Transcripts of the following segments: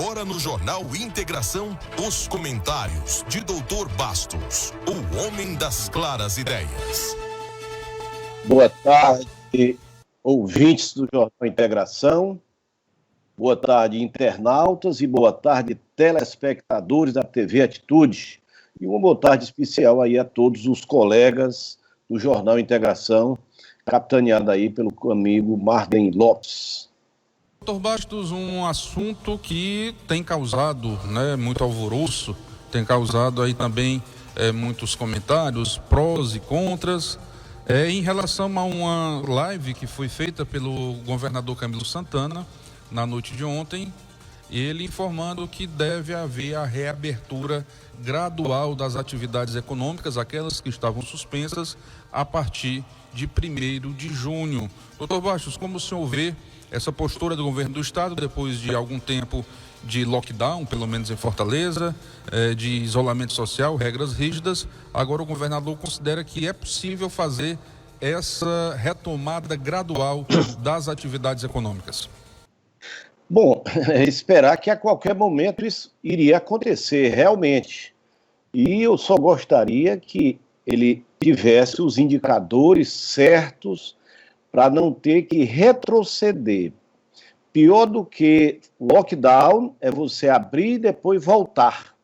Agora no Jornal Integração, os comentários de Dr. Bastos, o homem das claras ideias. Boa tarde, ouvintes do Jornal Integração. Boa tarde, internautas, e boa tarde, telespectadores da TV Atitude. E uma boa tarde especial aí a todos os colegas do Jornal Integração, capitaneado aí pelo amigo Marden Lopes. Dr. Bastos, um assunto que tem causado, muito alvoroço, tem causado aí também muitos comentários, prós e contras, em relação a uma live que foi feita pelo governador Camilo Santana na noite de ontem, ele informando que deve haver a reabertura gradual das atividades econômicas, aquelas que estavam suspensas, a partir de 1º de junho. Dr. Bastos, como o senhor vê essa postura do governo do estado depois de algum tempo de lockdown, pelo menos em Fortaleza, de isolamento social, regras rígidas? Agora o governador considera que é possível fazer essa retomada gradual das atividades econômicas. Bom, esperar que a qualquer momento isso iria acontecer realmente. E eu só gostaria que ele tivesse os indicadores certos para não ter que retroceder. Pior do que lockdown é você abrir e depois voltar.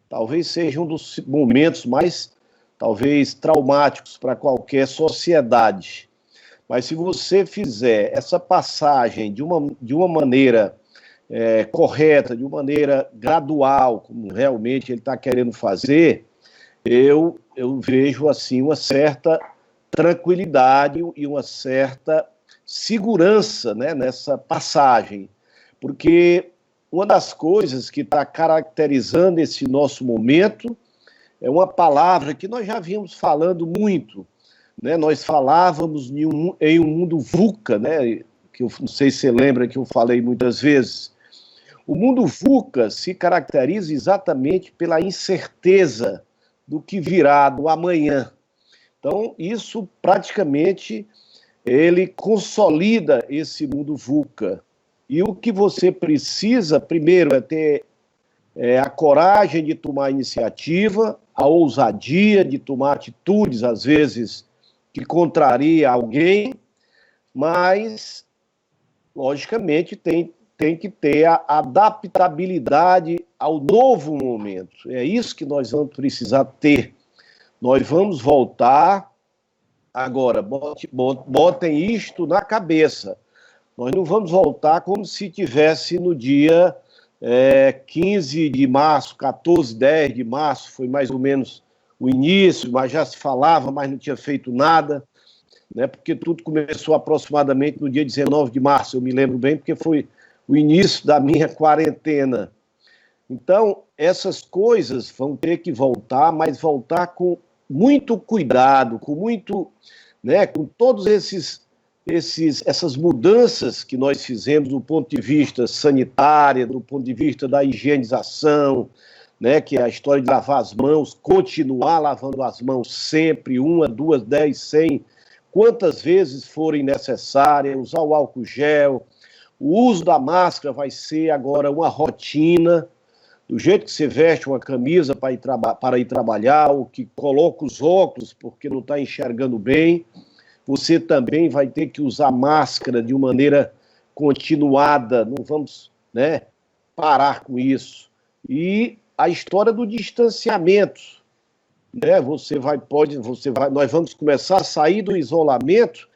Talvez seja um dos momentos mais, talvez, traumáticos para qualquer sociedade. Mas se você fizer essa passagem de uma maneira correta, de uma maneira gradual, como realmente ele está querendo fazer, eu vejo assim uma certa tranquilidade e uma certa segurança, nessa passagem, porque uma das coisas que está caracterizando esse nosso momento é uma palavra que nós já vínhamos falando muito, nós falávamos em um mundo VUCA, que eu não sei se você lembra que eu falei muitas vezes. O mundo VUCA se caracteriza exatamente pela incerteza do que virá do amanhã. Então, isso praticamente, ele consolida esse mundo VUCA. E o que você precisa, primeiro, é ter a coragem de tomar iniciativa, a ousadia de tomar atitudes, às vezes, que contraria alguém, mas, logicamente, tem que ter a adaptabilidade ao novo momento. É isso que nós vamos precisar ter. Nós vamos voltar, agora, botem isto na cabeça, nós não vamos voltar como se tivesse no dia 15 de março, 14, 10 de março, foi mais ou menos o início, mas já se falava, mas não tinha feito nada, porque tudo começou aproximadamente no dia 19 de março, eu me lembro bem, porque foi o início da minha quarentena. Então, essas coisas vão ter que voltar, mas voltar com muito cuidado, com todos essas mudanças que nós fizemos do ponto de vista sanitário, do ponto de vista da higienização, que é a história de lavar as mãos, continuar lavando as mãos sempre, 1, 2, 10, 100, quantas vezes forem necessárias, usar o álcool gel, o uso da máscara vai ser agora uma rotina. Do jeito que você veste uma camisa para ir trabalhar, ou que coloca os óculos porque não está enxergando bem, você também vai ter que usar máscara de uma maneira continuada, não vamos parar com isso. E a história do distanciamento, nós vamos começar a sair do isolamento,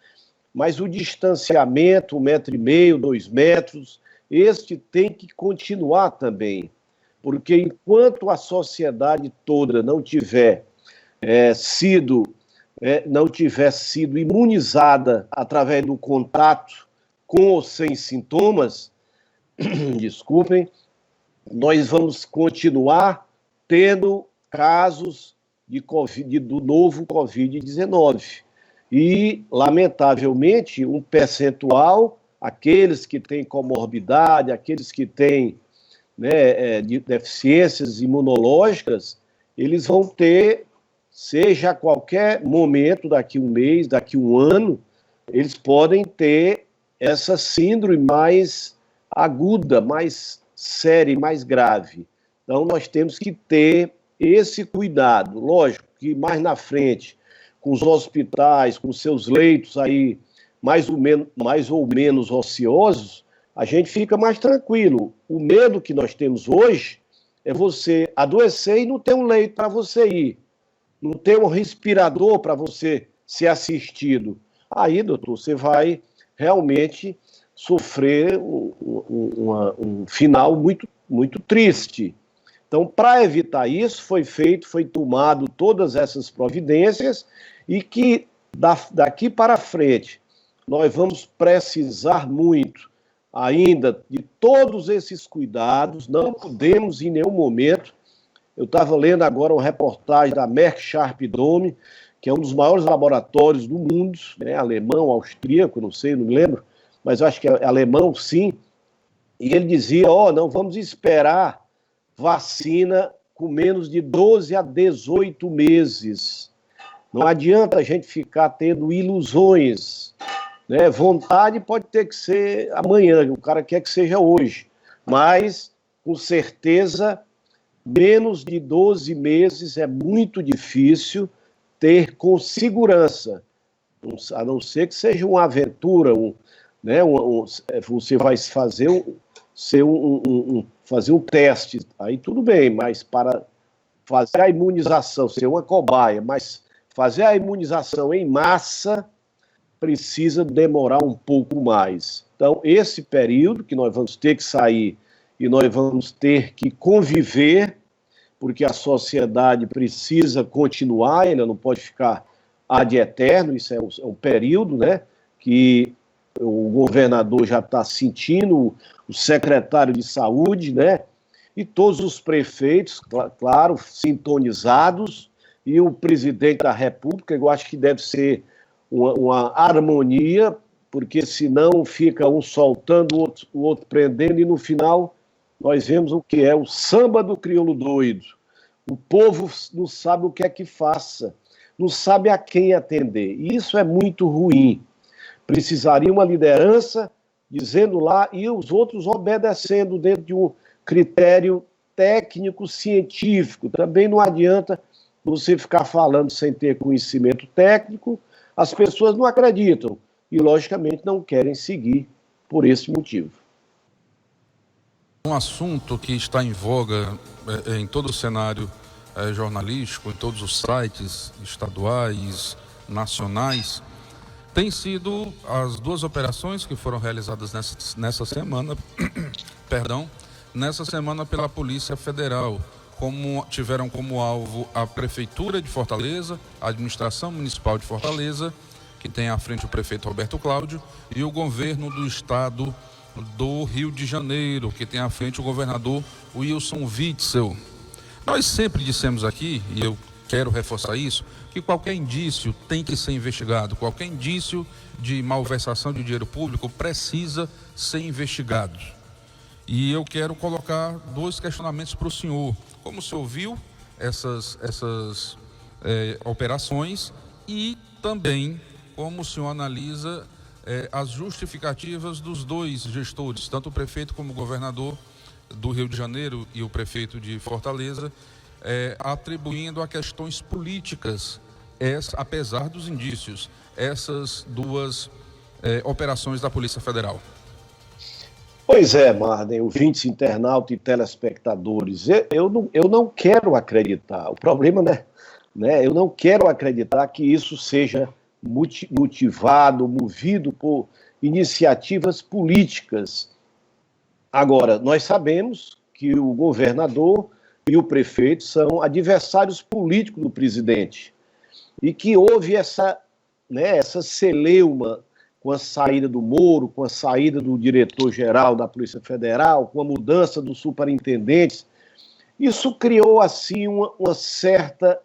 mas o distanciamento, 1,5 metro, 2 metros, este tem que continuar também. Porque enquanto a sociedade toda não tiver sido imunizada através do contato com ou sem sintomas, desculpem, nós vamos continuar tendo casos do novo Covid-19. E, lamentavelmente, um percentual, aqueles que têm comorbidade, aqueles que têm de deficiências imunológicas, eles vão ter, seja a qualquer momento, daqui um mês, daqui um ano, eles podem ter essa síndrome mais aguda, mais séria e mais grave. Então, nós temos que ter esse cuidado. Lógico que mais na frente, com os hospitais, com seus leitos aí mais ou menos ociosos, a gente fica mais tranquilo. O medo que nós temos hoje é você adoecer e não ter um leito para você ir, não ter um respirador para você ser assistido. Aí, doutor, você vai realmente sofrer um final muito, muito triste. Então, para evitar isso, foi tomado todas essas providências e que daqui para frente nós vamos precisar muito ainda de todos esses cuidados, não podemos em nenhum momento. Eu estava lendo agora uma reportagem da Merck Sharp Dome, que é um dos maiores laboratórios do mundo, né, alemão, austríaco, não sei, não me lembro, mas eu acho que é alemão, sim, e ele dizia, não vamos esperar vacina com menos de 12 a 18 meses. Não adianta a gente ficar tendo ilusões, né? Vontade pode ter que ser amanhã, o cara quer que seja hoje, mas, com certeza, menos de 12 meses é muito difícil ter com segurança, a não ser que seja uma aventura, você vai fazer fazer um teste, aí tudo bem, mas para fazer a imunização, ser uma cobaia, mas fazer a imunização em massa precisa demorar um pouco mais. Então, esse período que nós vamos ter que sair e nós vamos ter que conviver, porque a sociedade precisa continuar, ainda não pode ficar ad eterno, isso é um período, né, que o governador já está sentindo, o secretário de saúde, né, e todos os prefeitos, claro, sintonizados, e o presidente da República. Eu acho que deve ser uma harmonia, porque senão fica um soltando, o outro prendendo, e no final nós vemos o que é o samba do crioulo doido. O povo não sabe o que é que faça, não sabe a quem atender. E isso é muito ruim. Precisaria uma liderança dizendo lá e os outros obedecendo dentro de um critério técnico, científico. Também não adianta você ficar falando sem ter conhecimento técnico, as pessoas não acreditam e, logicamente, não querem seguir por esse motivo. Um assunto que está em voga em todo o cenário jornalístico, em todos os sites estaduais, nacionais, tem sido as duas operações que foram realizadas nessa semana, nessa semana pela Polícia Federal, tiveram como alvo a Prefeitura de Fortaleza, a Administração Municipal de Fortaleza, que tem à frente o prefeito Roberto Cláudio, e o governo do estado do Rio de Janeiro, que tem à frente o governador Wilson Witzel. Nós sempre dissemos aqui, e eu quero reforçar isso, que qualquer indício tem que ser investigado, qualquer indício de malversação de dinheiro público precisa ser investigado. E eu quero colocar dois questionamentos para o senhor. Como o senhor viu essas operações e também como o senhor analisa as justificativas dos dois gestores, tanto o prefeito como o governador do Rio de Janeiro e o prefeito de Fortaleza, atribuindo a questões políticas, apesar dos indícios, essas duas operações da Polícia Federal. Pois é, Marden, ouvintes, internautas e telespectadores, eu não quero acreditar, o problema, né, eu não quero acreditar que isso seja movido por iniciativas políticas. Agora, nós sabemos que o governador e o prefeito são adversários políticos do presidente e que houve essa celeuma com a saída do Moro, com a saída do diretor-geral da Polícia Federal, com a mudança dos superintendentes. Isso criou, assim, uma certa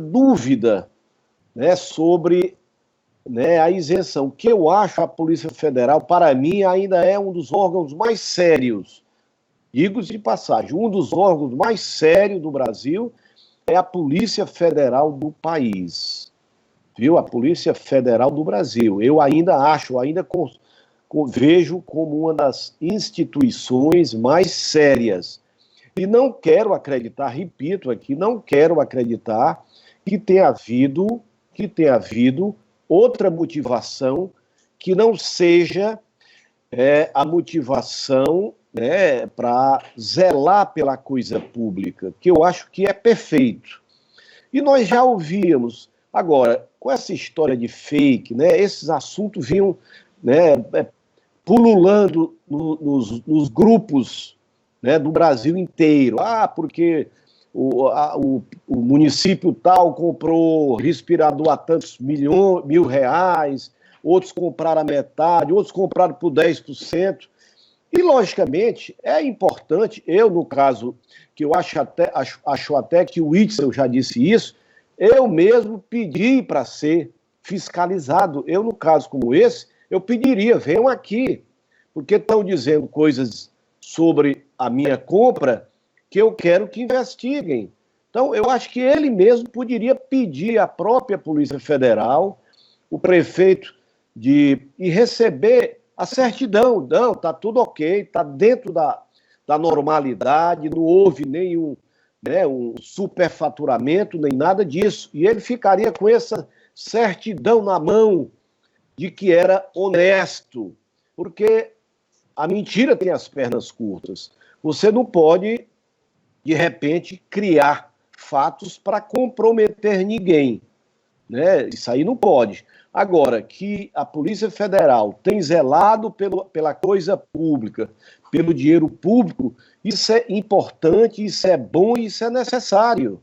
dúvida, né, sobre, né, a isenção. O que eu acho a Polícia Federal, para mim, ainda é um dos órgãos mais sérios. Digo-se de passagem, um dos órgãos mais sérios do Brasil é a Polícia Federal do país. Viu? A Polícia Federal do Brasil. Eu ainda acho, vejo como uma das instituições mais sérias. E não quero acreditar, repito aqui, não quero acreditar que tenha havido outra motivação que não seja a motivação, né, para zelar pela coisa pública, que eu acho que é perfeito. E nós já ouvíamos, agora, com essa história de fake, né, esses assuntos vinham, né, pululando nos grupos, né, do Brasil inteiro. Porque o município tal comprou respirador a tantos mil reais, outros compraram a metade, outros compraram por 10%. E, logicamente, é importante, eu, no caso, que eu acho até que o Witzel já disse isso, eu mesmo pedi para ser fiscalizado. Eu, no caso como esse, eu pediria, venham aqui, porque estão dizendo coisas sobre a minha compra que eu quero que investiguem. Então, eu acho que ele mesmo poderia pedir à própria Polícia Federal, o prefeito, e receber a certidão. Não, está tudo ok, está dentro da normalidade, não houve nenhum, né, um superfaturamento, nem nada disso. E ele ficaria com essa certidão na mão de que era honesto, porque a mentira tem as pernas curtas. Você não pode, de repente, criar fatos para comprometer ninguém, né? Isso aí não pode. Agora, que a Polícia Federal tem zelado pela coisa pública, pelo dinheiro público, isso é importante, isso é bom e isso é necessário.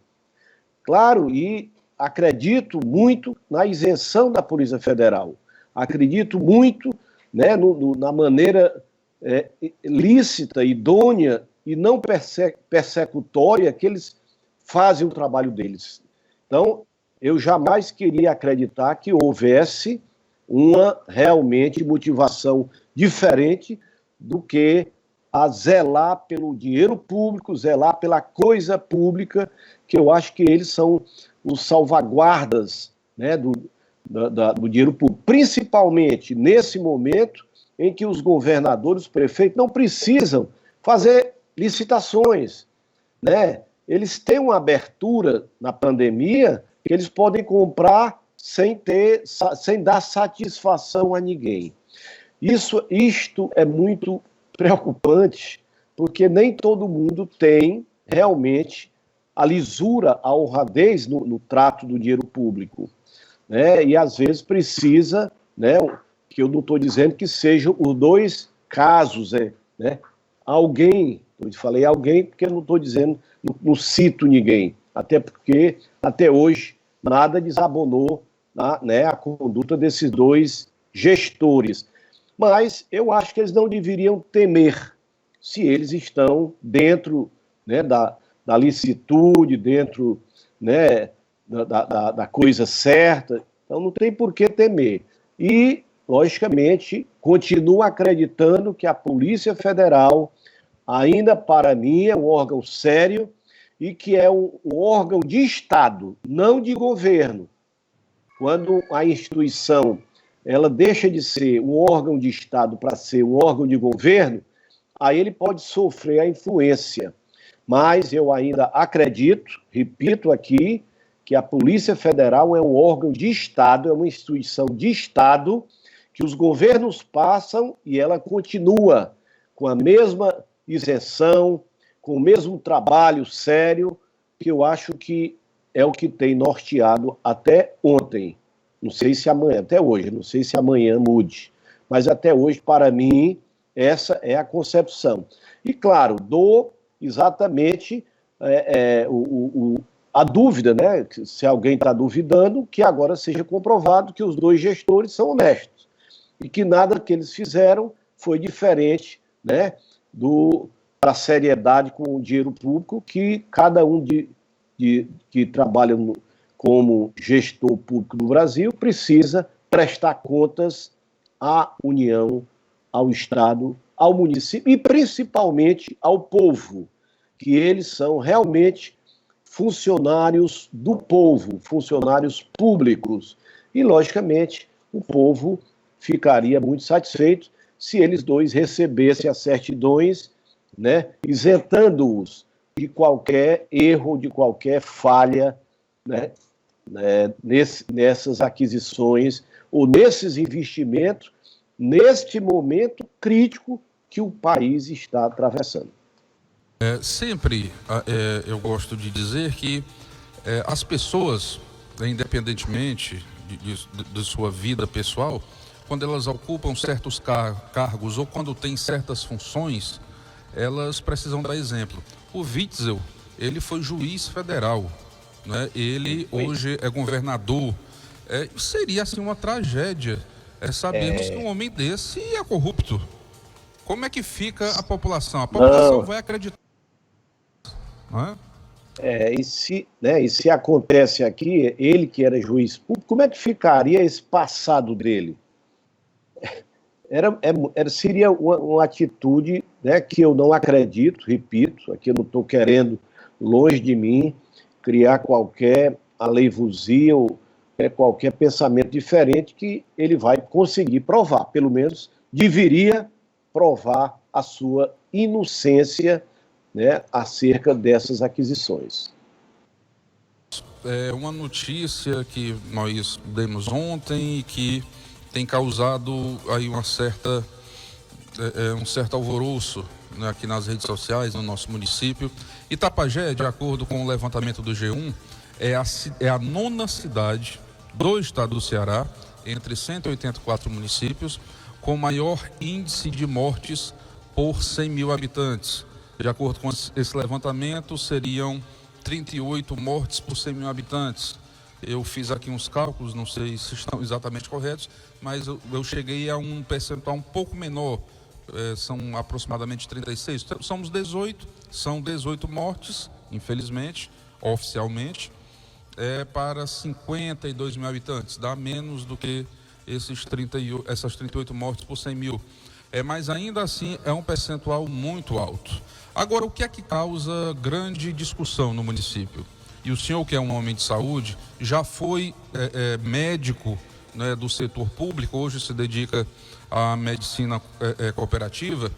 Claro, e acredito muito na isenção da Polícia Federal. Acredito muito, né, na maneira lícita, idônea e não persecutória que eles fazem o trabalho deles. Então, eu jamais queria acreditar que houvesse uma realmente motivação diferente do que a zelar pelo dinheiro público, zelar pela coisa pública, que eu acho que eles são os salvaguardas, né, do dinheiro público, principalmente nesse momento em que os governadores, os prefeitos não precisam fazer licitações, né? Eles têm uma abertura na pandemia que eles podem comprar sem dar satisfação a ninguém. Isto é muito preocupante, porque nem todo mundo tem realmente a lisura, a honradez no trato do dinheiro público, né? E às vezes precisa, né, que eu não estou dizendo que sejam os dois casos, né? Alguém, eu falei alguém porque eu não estou dizendo, não cito ninguém, até porque até hoje nada desabonou, né, a conduta desses dois gestores. Mas eu acho que eles não deveriam temer se eles estão dentro, né, da licitude, dentro, né, da coisa certa. Então não tem por que temer. E, logicamente, continuo acreditando que a Polícia Federal, ainda para mim, é um órgão sério e que é um órgão de Estado, não de governo. Quando a instituição ela deixa de ser um órgão de Estado para ser um órgão de governo, aí ele pode sofrer a influência. Mas eu ainda acredito, repito aqui, que a Polícia Federal é um órgão de Estado, é uma instituição de Estado, que os governos passam e ela continua com a mesma isenção, com o mesmo trabalho sério, que eu acho que é o que tem norteado até ontem. Não sei se amanhã, até hoje, não sei se amanhã mude, mas até hoje, para mim, essa é a concepção. E, claro, dou exatamente a dúvida, né? Se alguém está duvidando, que agora seja comprovado que os dois gestores são honestos e que nada que eles fizeram foi diferente, né, da seriedade com o dinheiro público que cada um que trabalha como gestor público do Brasil precisa prestar contas à União, ao Estado, ao município e principalmente ao povo, que eles são realmente funcionários do povo, funcionários públicos. E, logicamente, o povo ficaria muito satisfeito se eles dois recebessem as certidões, né, isentando-os de qualquer erro, de qualquer falha, né, nessas aquisições ou nesses investimentos, neste momento crítico que o país está atravessando. Sempre eu gosto de dizer que as pessoas, independentemente de sua vida pessoal, quando elas ocupam certos cargos ou quando têm certas funções, elas precisam dar exemplo. O Witzel, ele foi juiz federal, né? Ele hoje é governador. Seria assim uma tragédia sabermos que um homem desse é corrupto. Como é que fica a população? A população vai acreditar. Não é? E se acontece aqui, ele que era juiz público, como é que ficaria esse passado dele? Seria uma atitude, né, que eu não acredito, repito, aqui eu não estou querendo, longe de mim, criar qualquer aleivosia ou qualquer pensamento diferente que ele vai conseguir provar, pelo menos deveria provar a sua inocência, né, acerca dessas aquisições. Uma notícia que nós demos ontem e que tem causado aí um certo alvoroço, né, aqui nas redes sociais, no nosso município. Itapajé, de acordo com o levantamento do G1, é a 9ª cidade do estado do Ceará, entre 184 municípios, com maior índice de mortes por 100 mil habitantes. De acordo com esse levantamento, seriam 38 mortes por 100 mil habitantes. Eu fiz aqui uns cálculos, não sei se estão exatamente corretos, mas eu cheguei a um percentual um pouco menor, são aproximadamente 36. São 18 mortes, infelizmente, oficialmente, para 52 mil habitantes, dá menos do que essas 38 mortes por 100 mil. Mas ainda assim é um percentual muito alto. Agora, o que é que causa grande discussão no município? E o senhor, que é um homem de saúde, já foi médico, né, do setor público, hoje se dedica à medicina cooperativa,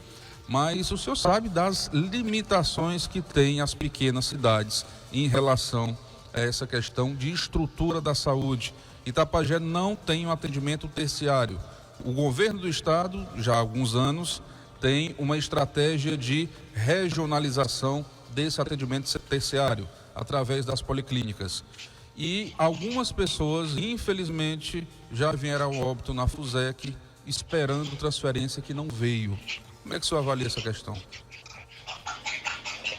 mas o senhor sabe das limitações que têm as pequenas cidades em relação a essa questão de estrutura da saúde. Itapajé não tem um atendimento terciário. O governo do estado, já há alguns anos, tem uma estratégia de regionalização desse atendimento terciário, através das policlínicas. E algumas pessoas, infelizmente, já vieram ao óbito na FUSEC, esperando transferência que não veio. Como é que o senhor avalia essa questão?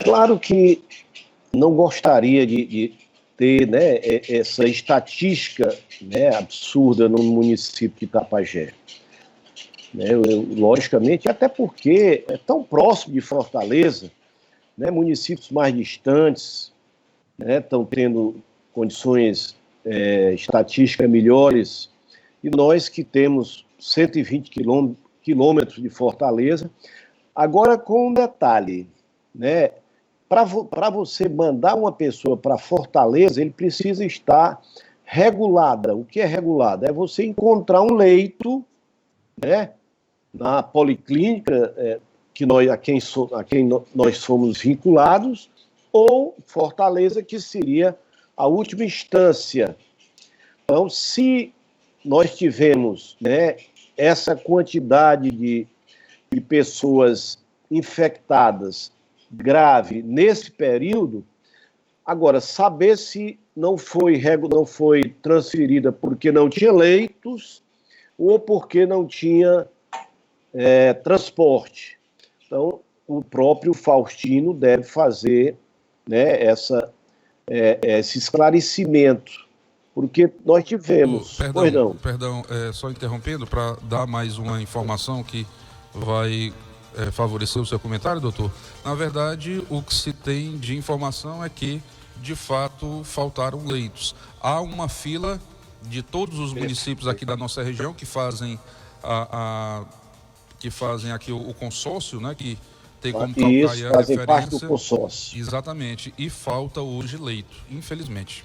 Claro que não gostaria de ter, né, essa estatística, né, absurda no município de Itapajé. Logicamente, até porque é tão próximo de Fortaleza, né, municípios mais distantes, né, estão tendo condições estatísticas melhores, e nós que temos 120 quilômetros de Fortaleza. Agora, com um detalhe, né, para você mandar uma pessoa para Fortaleza, ele precisa estar regulada. O que é regulada? É você encontrar um leito, né, na policlínica a quem nós somos vinculados, ou Fortaleza, que seria a última instância. Então, se nós tivermos, né, essa quantidade de pessoas infectadas grave nesse período, agora, saber se não foi transferida porque não tinha leitos ou porque não tinha transporte. Então, o próprio Faustino deve fazer, né, esse esclarecimento, porque nós tivemos... Perdão, só interrompendo para dar mais uma informação que vai favorecer o seu comentário, doutor. Na verdade, o que se tem de informação é que, de fato, faltaram leitos. Há uma fila de todos os municípios aqui da nossa região que fazem aqui o consórcio, né, que tem como calcar aí a referência. Parte do consórcio. Exatamente, e falta hoje leito, infelizmente.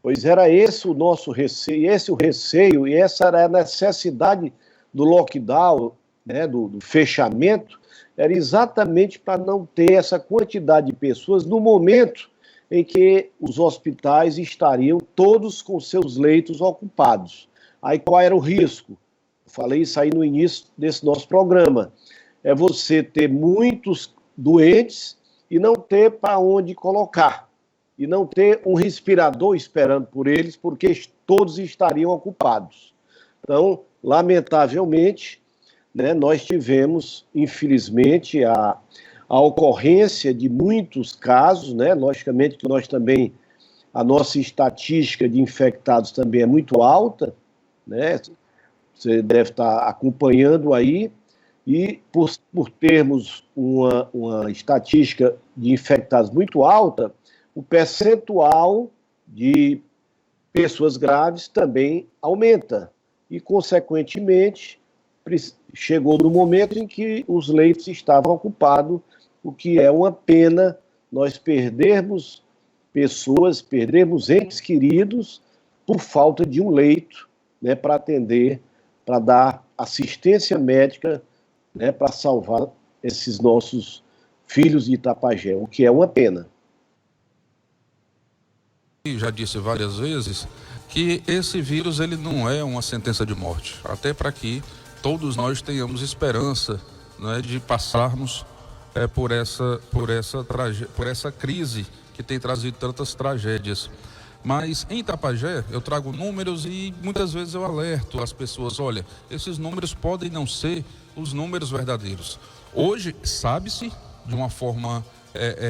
Pois era esse o nosso receio, e essa era a necessidade do lockdown, né, do fechamento, era exatamente para não ter essa quantidade de pessoas no momento em que os hospitais estariam todos com seus leitos ocupados. Aí qual era o risco? Falei isso aí no início desse nosso programa. É você ter muitos doentes e não ter para onde colocar. E não ter um respirador esperando por eles, porque todos estariam ocupados. Então, lamentavelmente, né, nós tivemos, infelizmente, a ocorrência de muitos casos, né? Logicamente que nós também, a nossa estatística de infectados também é muito alta, né? Você deve estar acompanhando aí, e por termos uma estatística de infectados muito alta, o percentual de pessoas graves também aumenta. E, consequentemente, chegou no momento em que os leitos estavam ocupados, o que é uma pena nós perdermos pessoas, perdermos entes queridos por falta de um leito, né, para atender, para dar assistência médica, né, para salvar esses nossos filhos de Itapajé, o que é uma pena. Já disse várias vezes que esse vírus ele não é uma sentença de morte, até para que todos nós tenhamos esperança, né, de passarmos por essa crise que tem trazido tantas tragédias. Mas em Itapajé eu trago números e muitas vezes eu alerto as pessoas, olha, esses números podem não ser os números verdadeiros. Hoje sabe-se de uma forma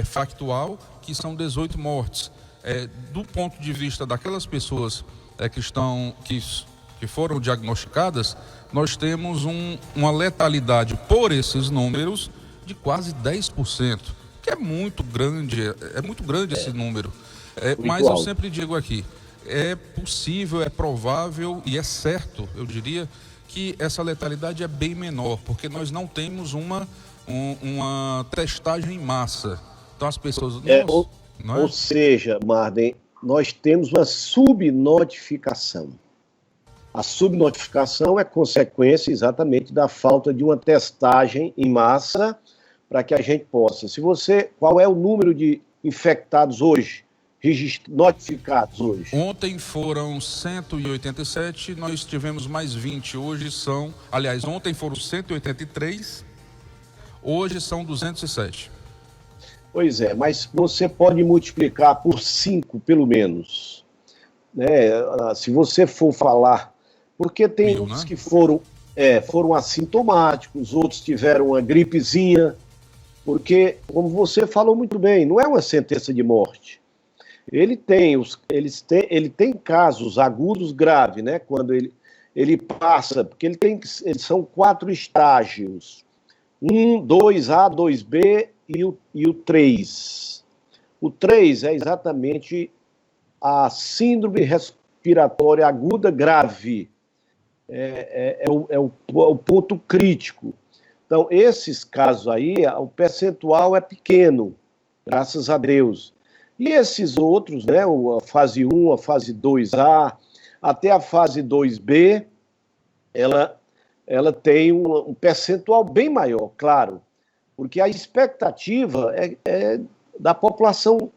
factual que são 18 mortes. Do ponto de vista daquelas pessoas que foram diagnosticadas, nós temos uma letalidade por esses números de quase 10%, que é muito grande, esse número. Mas eu sempre digo aqui, é possível, é provável e é certo, eu diria, que essa letalidade é bem menor, porque nós não temos uma testagem em massa. Então as pessoas... Ou seja, Marden, nós temos uma subnotificação. A subnotificação é consequência exatamente da falta de uma testagem em massa para que a gente possa. Qual é o número de infectados hoje, notificados hoje? Ontem foram 187, nós tivemos mais 20. Ontem foram 183, hoje são 207. Pois é, mas você pode multiplicar por 5, pelo menos. Né? Se você for falar, porque tem uns que foram assintomáticos, outros tiveram uma gripezinha, porque, como você falou muito bem, não é uma sentença de morte. Ele tem casos agudos graves, né? Quando ele passa, porque são 4 estágios, 1, 2A, 2B e o 3. O 3 é exatamente a síndrome respiratória aguda grave. É o ponto crítico. Então, esses casos aí, o percentual é pequeno, graças a Deus. E esses outros, né, a fase 1, a fase 2A, até a fase 2B, ela tem um percentual bem maior, claro, porque a expectativa é da população,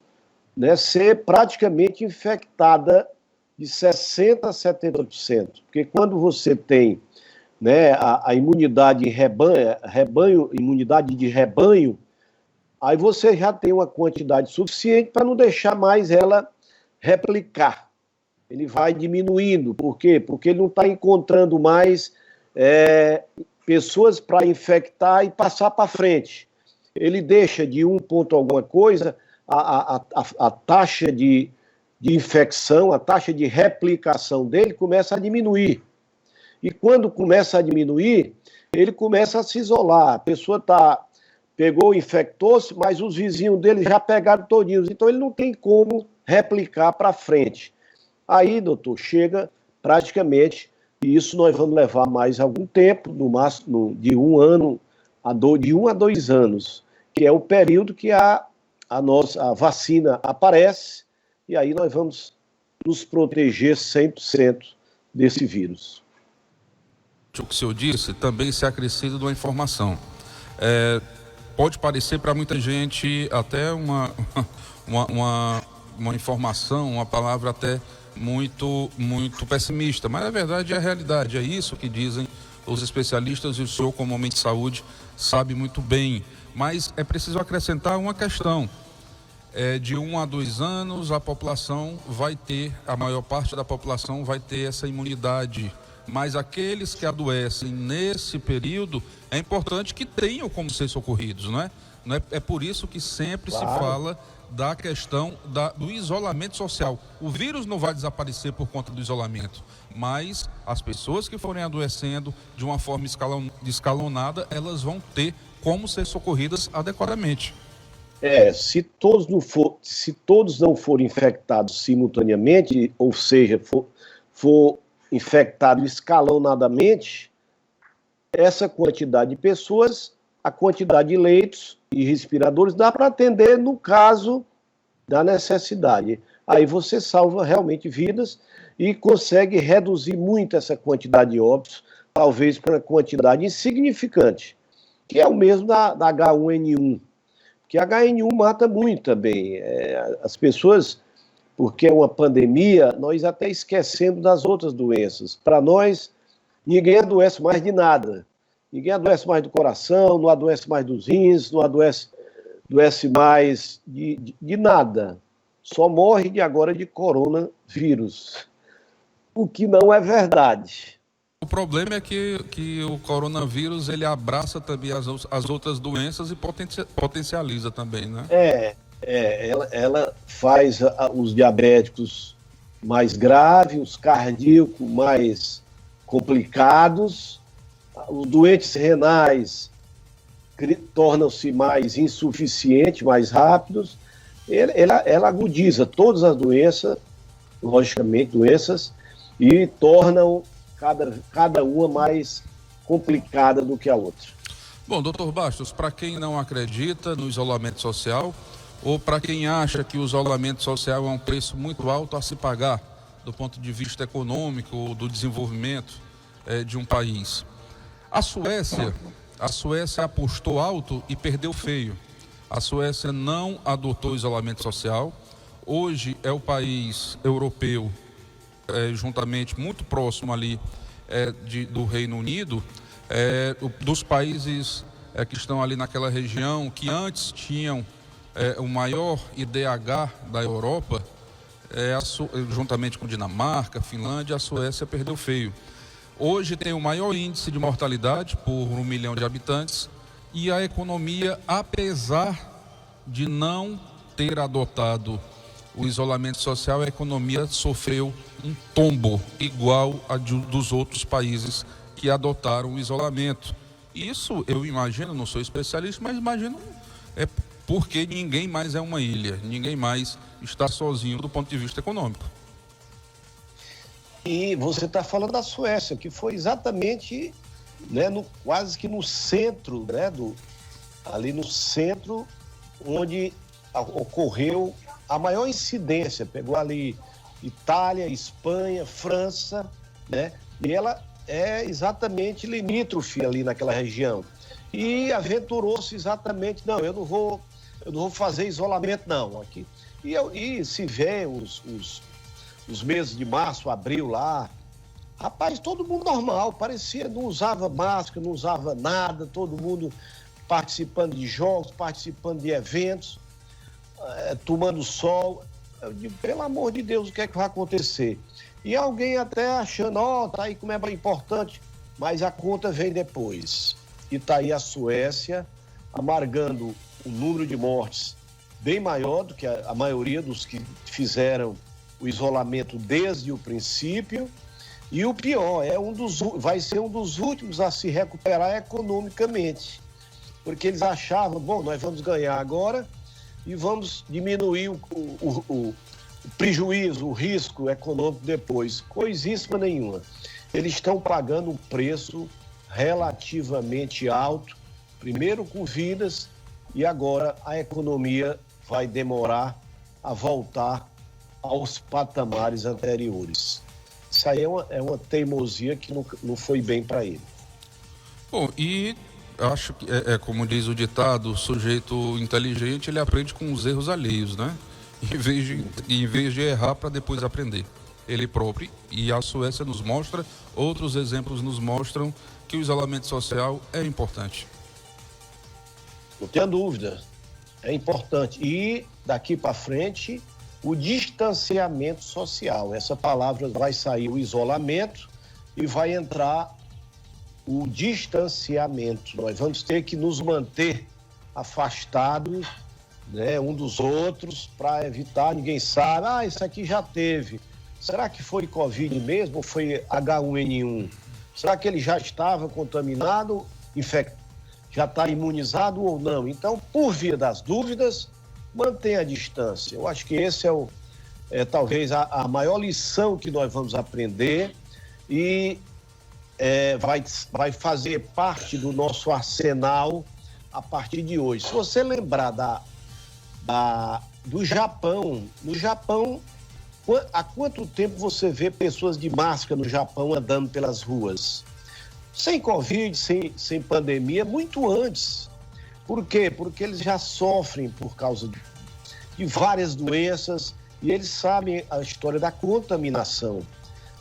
né, ser praticamente infectada de 60% a 70%. Porque quando você tem, né, a imunidade imunidade de rebanho, aí você já tem uma quantidade suficiente para não deixar mais ela replicar. Ele vai diminuindo. Por quê? Porque ele não está encontrando mais pessoas para infectar e passar para frente. Ele deixa de 1 ponto alguma coisa, a taxa de infecção, a taxa de replicação dele começa a diminuir. E quando começa a diminuir, ele começa a se isolar. A pessoa pegou, infectou-se, mas os vizinhos dele já pegaram todinhos. Então ele não tem como replicar para frente. Aí, doutor, chega praticamente, e isso nós vamos levar mais algum tempo, no máximo de 1 ano, de 1 a 2 anos, que é o período que a vacina aparece, e aí nós vamos nos proteger 100% desse vírus. o que o senhor disse, também se acrescida de uma informação. Pode parecer para muita gente até uma informação, uma palavra até muito pessimista, mas na verdade é a realidade, é isso que dizem os especialistas e o senhor, como homem de saúde, sabe muito bem. Mas é preciso acrescentar uma questão. De 1 a 2 anos, a maior parte da população vai ter essa imunidade. Mas aqueles que adoecem nesse período, é importante que tenham como ser socorridos, não é? É por isso que sempre se fala da questão do isolamento social. O vírus não vai desaparecer por conta do isolamento, mas as pessoas que forem adoecendo de uma forma escalonada, elas vão ter como ser socorridas adequadamente. Se todos não forem infectados simultaneamente, ou seja, for infectado escalonadamente, essa quantidade de pessoas, a quantidade de leitos e respiradores dá para atender no caso da necessidade. Aí você salva realmente vidas e consegue reduzir muito essa quantidade de óbitos, talvez para uma quantidade insignificante, que é o mesmo da H1N1. Porque a H1N1 mata muito também. As pessoas, porque é uma pandemia, nós até esquecemos das outras doenças. Para nós, ninguém adoece mais de nada. Ninguém adoece mais do coração, não adoece mais dos rins, não adoece mais de nada. Só morre agora de coronavírus. O que não é verdade. O problema é que o coronavírus, ele abraça também as outras doenças e potencializa também, né? Ela faz os diabéticos mais graves, os cardíacos mais complicados, os doentes renais tornam-se mais insuficientes, mais rápidos. Ela agudiza todas as doenças, logicamente doenças, e tornam cada uma mais complicada do que a outra. Bom, doutor Bastos, para quem não acredita no isolamento social, ou para quem acha que o isolamento social é um preço muito alto a se pagar do ponto de vista econômico ou do desenvolvimento de um país, a Suécia apostou alto e perdeu feio. A Suécia não adotou isolamento social. Hoje é o país europeu, juntamente muito próximo ali do Reino Unido, dos países que estão ali naquela região, que antes tinham o maior IDH da Europa, juntamente com Dinamarca, Finlândia, a Suécia perdeu feio. Hoje tem o maior índice de mortalidade por 1 milhão de habitantes e a economia, apesar de não ter adotado o isolamento social, a economia sofreu um tombo igual a dos outros países que adotaram o isolamento. Isso eu imagino, não sou especialista, mas imagino porque ninguém mais é uma ilha, ninguém mais está sozinho do ponto de vista econômico. E você está falando da Suécia, que foi exatamente, quase que no centro, ali no centro, onde ocorreu a maior incidência. Pegou ali Itália, Espanha, França, e ela é exatamente limítrofe ali naquela região. E aventurou-se exatamente, eu não vou fazer isolamento não. Aqui. E se vê os meses de março, abril lá, rapaz, todo mundo normal, parecia, não usava máscara, não usava nada, todo mundo participando de jogos, participando de eventos, tomando sol. Eu digo, pelo amor de Deus, o que é que vai acontecer? E alguém até achando, tá aí como é importante, mas a conta vem depois. E tá aí a Suécia amargando um número de mortes bem maior do que a maioria dos que fizeram o isolamento desde o princípio, e o pior, vai ser um dos últimos a se recuperar economicamente, porque eles achavam, nós vamos ganhar agora e vamos diminuir o prejuízo, o risco econômico depois. Coisíssima nenhuma. Eles estão pagando um preço relativamente alto, primeiro com vidas, e agora a economia vai demorar a voltar aos patamares anteriores. Isso aí é uma teimosia que não foi bem para ele. Bom, e acho que como diz o ditado, o sujeito inteligente ele aprende com os erros alheios, né? Em vez de errar para depois aprender. Ele próprio, e a Suécia nos mostra, outros exemplos nos mostram que o isolamento social é importante. Não tenha dúvida, é importante. E daqui para frente, o distanciamento social. Essa palavra vai sair o isolamento e vai entrar o distanciamento. Nós vamos ter que nos manter afastados, né, um dos outros, para evitar, ninguém sabe, isso aqui já teve. Será que foi Covid mesmo ou foi H1N1? Será que ele já estava contaminado, já está imunizado ou não? Então, por via das dúvidas, mantenha a distância. Eu acho que esse talvez a maior lição que nós vamos aprender e vai fazer parte do nosso arsenal a partir de hoje. Se você lembrar do Japão, no Japão, há quanto tempo você vê pessoas de máscara no Japão andando pelas ruas? Sem Covid, sem pandemia, muito antes. Por quê? Porque eles já sofrem por causa de várias doenças e eles sabem a história da contaminação,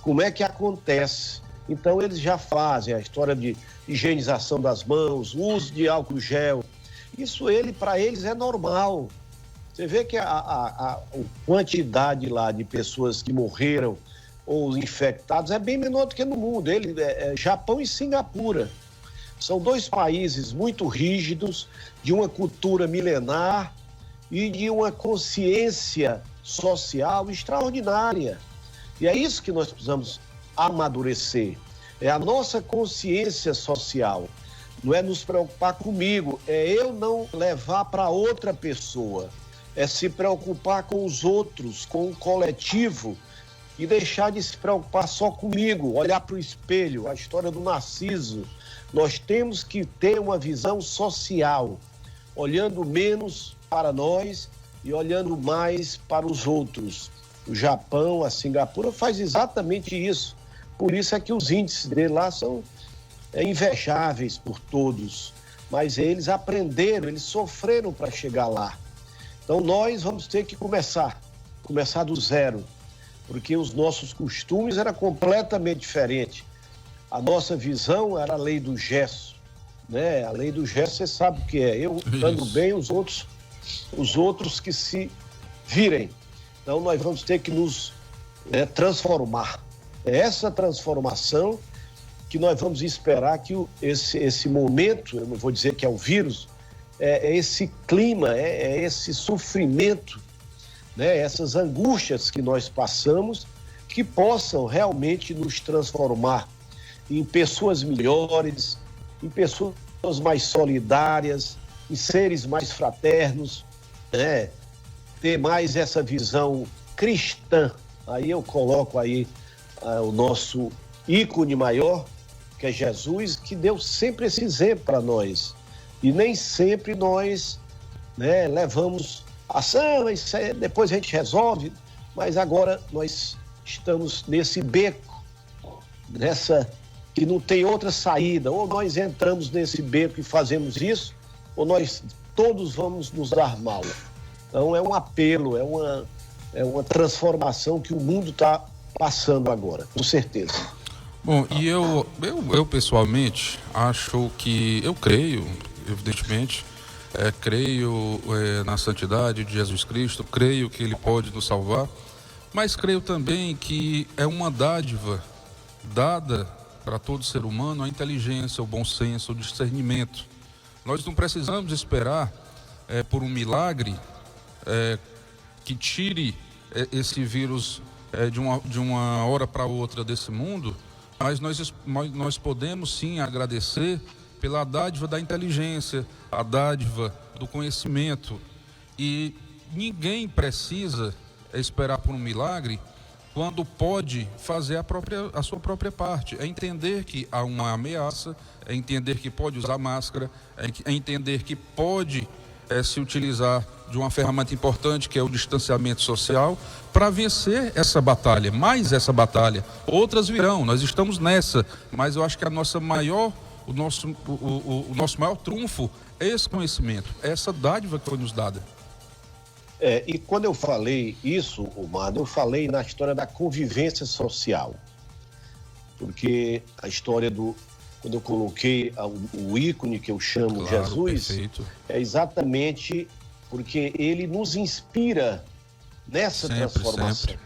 como é que acontece. Então eles já fazem a história de higienização das mãos, uso de álcool gel. Isso para eles é normal. Você vê que a quantidade lá de pessoas que morreram ou infectados é bem menor do que no mundo. Japão e Singapura. São dois países muito rígidos, de uma cultura milenar e de uma consciência social extraordinária. E é isso que nós precisamos amadurecer. É a nossa consciência social. Não é nos preocupar comigo, é eu não levar para outra pessoa. É se preocupar com os outros, com o coletivo e deixar de se preocupar só comigo, olhar para o espelho, a história do Narciso. Nós temos que ter uma visão social, olhando menos para nós e olhando mais para os outros. O Japão, a Singapura faz exatamente isso. Por isso é que os índices dele lá são invejáveis por todos. Mas eles aprenderam, eles sofreram para chegar lá. Então nós vamos ter que começar do zero, porque os nossos costumes eram completamente diferentes. A nossa visão era a lei do gesto, né? A lei do gesto, você sabe o que é. Eu estando bem, os outros que se virem. Então nós vamos ter que nos transformar. É essa transformação que nós vamos esperar que esse momento, eu não vou dizer que é o vírus, é esse clima, é esse sofrimento, né? Essas angústias que nós passamos, que possam realmente nos transformar em pessoas melhores, em pessoas mais solidárias, em seres mais fraternos, né? Ter mais essa visão cristã. Aí eu coloco aí o nosso ícone maior, que é Jesus, que deu sempre esse exemplo para nós. E nem sempre nós, né, levamos ação, isso aí, depois a gente resolve, mas agora nós estamos nesse beco, que não tem outra saída. Ou nós entramos nesse beco e fazemos isso, ou nós todos vamos nos dar mal. Então é um apelo, é uma transformação que o mundo está passando agora, com certeza. Bom, e eu pessoalmente acho que, eu creio, evidentemente, creio na santidade de Jesus Cristo, creio que Ele pode nos salvar, mas creio também que é uma dádiva dada para todo ser humano a inteligência, o bom senso, o discernimento. Nós não precisamos esperar por um milagre que tire esse vírus de uma hora para outra desse mundo, mas nós podemos sim agradecer pela dádiva da inteligência, a dádiva do conhecimento. E ninguém precisa esperar por um milagre quando pode fazer a sua própria parte. É entender que há uma ameaça, é entender que pode usar máscara, é entender que pode se utilizar de uma ferramenta importante, que é o distanciamento social, para vencer essa batalha, mais essa batalha. Outras virão, nós estamos nessa, mas eu acho que o nosso maior trunfo é esse conhecimento, é essa dádiva que foi nos dada. E quando eu falei isso, Mano, eu falei na história da convivência social. Porque a história quando eu coloquei o ícone que eu chamo, claro, Jesus, perfeito, é exatamente porque ele nos inspira nessa transformação. Sempre.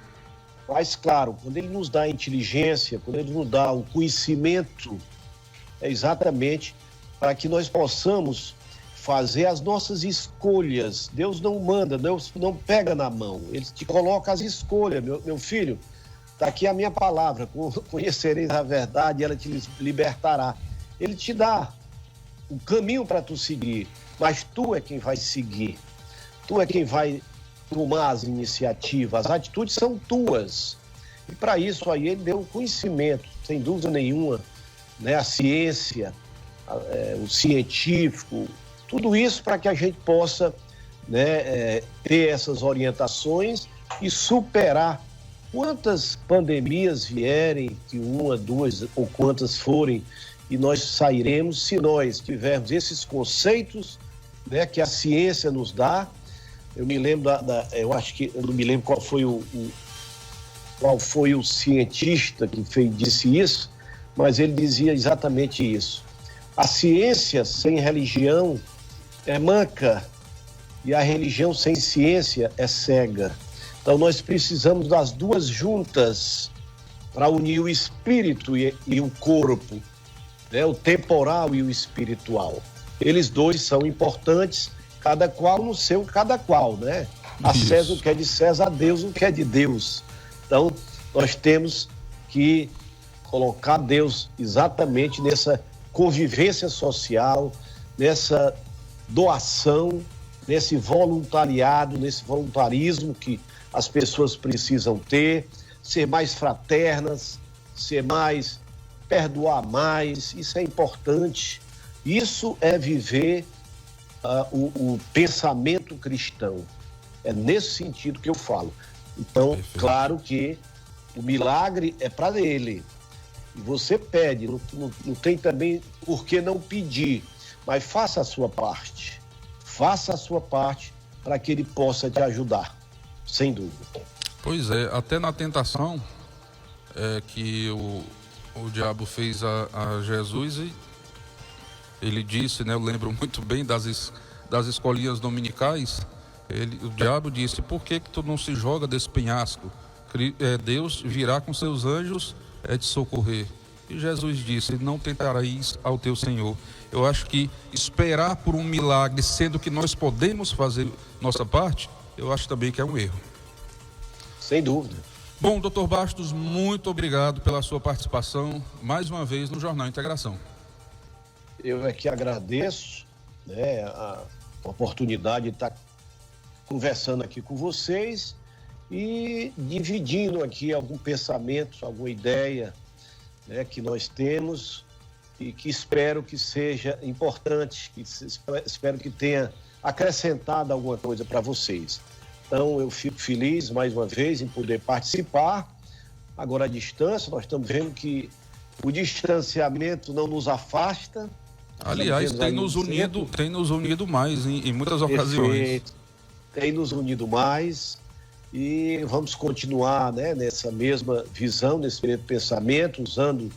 Mas, claro, quando ele nos dá a inteligência, quando ele nos dá o conhecimento, é exatamente para que nós possamos fazer as nossas escolhas. Deus não manda, Deus não pega na mão, ele te coloca as escolhas, meu filho. Está aqui a minha palavra, conhecereis a verdade e ela te libertará. Ele te dá o caminho para tu seguir, mas tu é quem vai seguir. Tu é quem vai tomar as iniciativas, as atitudes são tuas. E para isso aí ele deu o conhecimento, sem dúvida nenhuma, né? A ciência, o científico, tudo isso para que a gente possa, né, ter essas orientações e superar quantas pandemias vierem, que uma, duas ou quantas forem, e nós sairemos se nós tivermos esses conceitos, né, que a ciência nos dá. Eu me lembro eu acho que eu não me lembro qual foi o cientista que disse isso, mas ele dizia exatamente isso. A ciência sem religião é manca e a religião sem ciência é cega. Então nós precisamos das duas juntas para unir o espírito e o corpo, né? O temporal e o espiritual. Eles dois são importantes, cada qual no seu cada qual, né? A César o que é de César, a Deus o que é de Deus. Então nós temos que colocar Deus exatamente nessa convivência social, nessa doação, nesse voluntariado, nesse voluntarismo que as pessoas precisam ter, ser mais fraternas, perdoar mais, isso é importante. Isso é viver o pensamento cristão. É nesse sentido que eu falo. Então, claro que o milagre é para ele. E você pede, não tem também por que não pedir, mas faça a sua parte. Faça a sua parte para que ele possa te ajudar. Sem dúvida. Pois é, até na tentação que o diabo fez a Jesus, e ele disse, né, eu lembro muito bem das escolinhas dominicais, o diabo disse: por que tu não se joga desse penhasco? Deus virá com seus anjos te socorrer. E Jesus disse: não tentareis ao teu Senhor. Eu acho que esperar por um milagre, sendo que nós podemos fazer nossa parte, eu acho também que é um erro. Sem dúvida. Bom, doutor Bastos, muito obrigado pela sua participação mais uma vez no Jornal Integração. Eu é que agradeço, né, a oportunidade de estar conversando aqui com vocês e dividindo aqui algum pensamento, alguma ideia, né, que nós temos e que espero que seja importante, espero que tenha acrescentado alguma coisa para vocês. Então eu fico feliz mais uma vez em poder participar. Agora à distância, nós estamos vendo que o distanciamento não nos afasta. Aliás, tem nos unido mais em muitas ocasiões. Perfeito. Tem nos unido mais e vamos continuar, né, nessa mesma visão, nesse mesmo pensamento, usando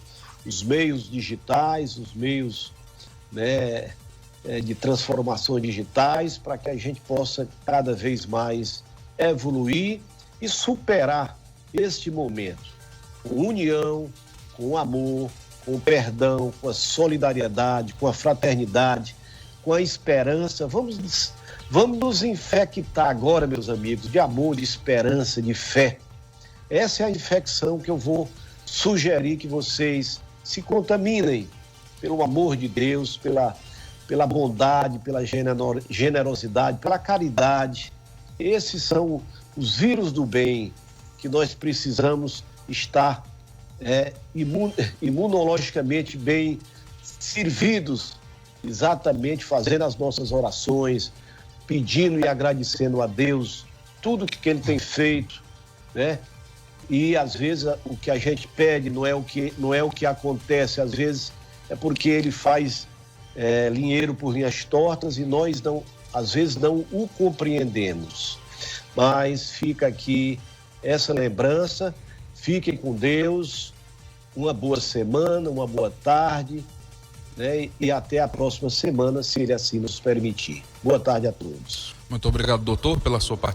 os meios digitais, os meios, né, de transformações digitais, para que a gente possa cada vez mais evoluir e superar este momento com união, com amor, com o perdão, com a solidariedade, com a fraternidade, com a esperança. Vamos nos infectar agora, meus amigos, de amor, de esperança, de fé. Essa é a infecção que eu vou sugerir que vocês se contaminem pelo amor de Deus, pela bondade, pela generosidade, pela caridade. Esses são os vírus do bem que nós precisamos estar imunologicamente bem servidos, exatamente fazendo as nossas orações, pedindo e agradecendo a Deus tudo que ele tem feito, né? E às vezes o que a gente pede não é o que acontece, às vezes é porque ele faz linheiro por linhas tortas e nós às vezes não o compreendemos. Mas fica aqui essa lembrança, fiquem com Deus, uma boa semana, uma boa tarde, né? E até a próxima semana, se ele assim nos permitir. Boa tarde a todos. Muito obrigado, doutor, pela sua participação.